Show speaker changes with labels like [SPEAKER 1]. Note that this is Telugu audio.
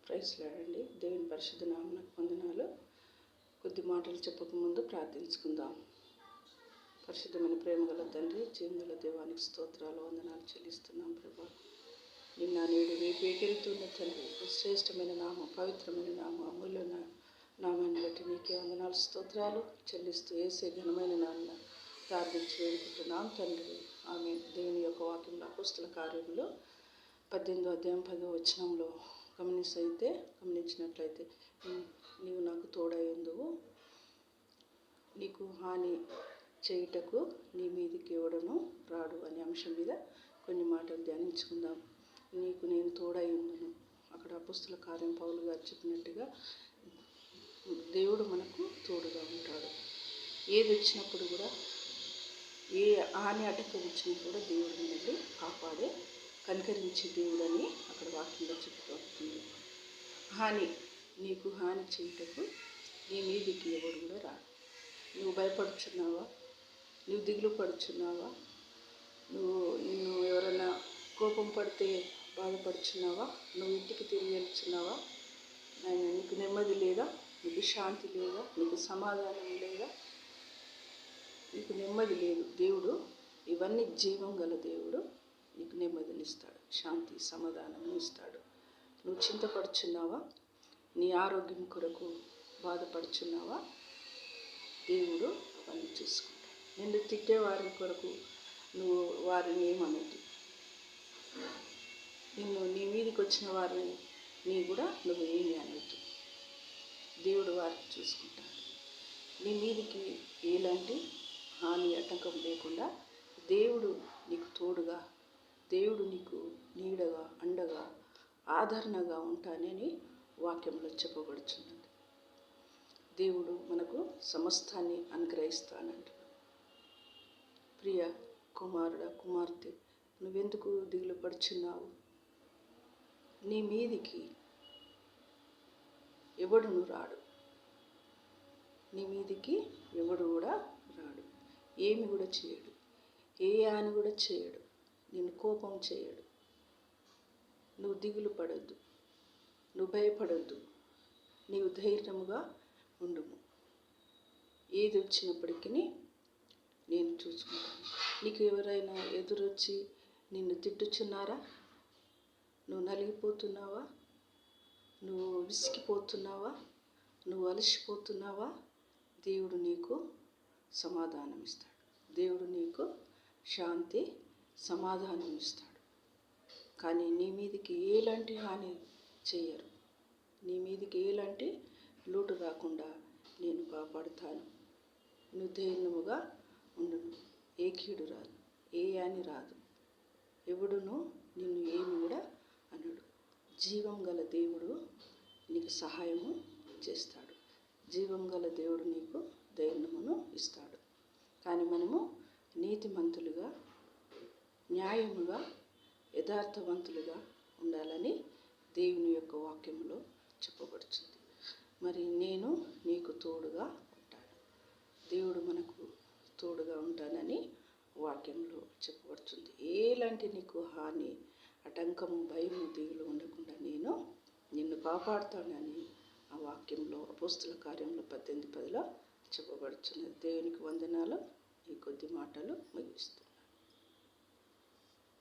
[SPEAKER 1] ప్రైజ్ లాడండి. దేవుని పరిశుద్ధ నామమునకు వందనాలు. కొద్ది మాటలు చెప్పకముందు ప్రార్థించుకుందాం. పరిశుద్ధమైన ప్రేమగల తండ్రి, జీవగల దేవానికి స్తోత్రాలు, వందనాలు చెల్లిస్తున్నాం ప్రభా. నిన్న నేడు రేపు ఏకెళ్తున్న తండ్రి, శ్రేష్టమైన నామం, పవిత్రమైన నామం, అమూల్యమైన నామాన్ని బట్టి నీకే వందనాలు స్తోత్రాలు చెల్లిస్తూ ఏసే ఘనమైన నాన్న ప్రార్థించి వేడుకుంటున్నాం తండ్రి. ఆమె దేవుని యొక్క వాక్యంలో అపోస్తల కార్యములు 18వ అధ్యాయం 10వ వచనంలో గమనించినట్లయితే, నీవు నాకు తోడై ఉందువు, నీకు హాని చేయుటకు నీ మీదికి ఎవడను రాడు అనే అంశం మీద కొన్ని మాటలు ధ్యానించుకుందాం. నీకు నేను తోడై ఉందును. అక్కడ అపోస్తల కార్యం పౌలు గారు చెప్పినట్టుగా దేవుడు మనకు తోడుగా ఉంటాడు. ఏది వచ్చినప్పుడు కూడా, ఏ హాని అడ్డంకి వచ్చినప్పుడు కూడా దేవుడు మనల్ని కాపాడే కనికరించే దేవుడని అక్కడ వాక్యంలో చెప్పుకోతుంది. నీకు హాని చేయుటకు నీ మీదికి ఎవడు కూడా రాడు. నువ్వు భయపడుచున్నావా? నువ్వు దిగులు పడుచున్నావా? నిన్ను ఎవరైనా కోపం పడితే బాధపడుచున్నావా? నువ్వు ఇంటికి తిరిగి వెళ్తున్నావా? నీకు నెమ్మది లేదా? నీకు శాంతి లేదా? నీకు సమాధానం లేదా? నీకు నెమ్మది లేదు. దేవుడు ఇవన్నీ జీవం గల దేవుడు నీకు నెమ్మదినిస్తాడు, శాంతి సమాధానం ఇస్తాడు. నువ్వు చింతపడుచున్నావా? నీ ఆరోగ్యం కొరకు బాధపడుచున్నావా? దేవుడు అవన్నీ చూసుకుంటాడు. నిన్ను తిట్టే వారి కొరకు నువ్వు వారిని ఏమనొద్దు. నీ మీదకి వచ్చిన వారిని కూడా నువ్వు ఏమి అనొద్దు. దేవుడు వారిని చూసుకుంటాడు. నీ మీదికి ఎలాంటి హాని ఆటంకం లేకుండా దేవుడు నీకు తోడుగా, దేవుడు నీకు నీడగా, అండగా, ఆదరణగా ఉంటానని వాక్యంలో చెప్పబడుచున్నది. దేవుడు మనకు సమస్తాన్ని అనుగ్రహిస్తానంటున్నాడు. ప్రియ కుమారుడా, కుమార్తె, నువ్వెందుకు దిగులు పడుచున్నావు? నీ మీదికి ఎవడును రాడు. నీ మీదికి ఎవడు కూడా రాడు. ఏమి కూడా చేయడు. ఏ హాని కూడా చేయడు. నిన్ను కోపం చేయడు. నువ్వు దిగులు పడొద్దు. నువ్వు భయపడొద్దు. నీవు ధైర్యముగా ఉండుము. ఏది వచ్చినప్పటికీ నేను చూసుకుంటాను. నీకు ఎవరైనా ఎదురొచ్చి నిన్ను తిట్టుచున్నారా? నువ్వు నలిగిపోతున్నావా? నువ్వు విసిగిపోతున్నావా? నువ్వు అలసిపోతున్నావా? దేవుడు నీకు సమాధానం ఇస్తాడు. దేవుడు నీకు శాంతి సమాధానం ఇస్తాడు. కానీ నీ మీదికి ఎలాంటి హాని చేయరు. నీ మీదికి ఎలాంటి లోటు రాకుండా నేను కాపాడుతాను. నువ్వు ధైర్యముగా ఉండును. ఏ కీడు రాదు, ఏ హాని రాదు. ఎవడును నిన్ను ఏమి కూడా అనడు. జీవం గల దేవుడు నీకు సహాయము చేస్తాడు. జీవం గల దేవుడు నీకు ధైర్యమును ఇస్తాడు. కానీ మనము నీతిమంతులుగా, న్యాయముగా, యథార్థవంతులుగా ఉండాలని దేవుని యొక్క వాక్యంలో చెప్పబడుతుంది. మరి నేను నీకు తోడుగా ఉంటాను. దేవుడు మనకు తోడుగా ఉంటానని వాక్యంలో చెప్పబడుతుంది. ఎలాంటి నీకు హాని, ఆటంకము, భయము, దిగులు ఉండకుండా నేను నిన్ను కాపాడుతానని ఆ వాక్యంలో అపోస్తల కార్యంలో 18:10లో చెప్పబడుతున్నది. దేవునికి వందనాలు. ఈ కొద్ది మాటలు ముగిస్తున్నాను.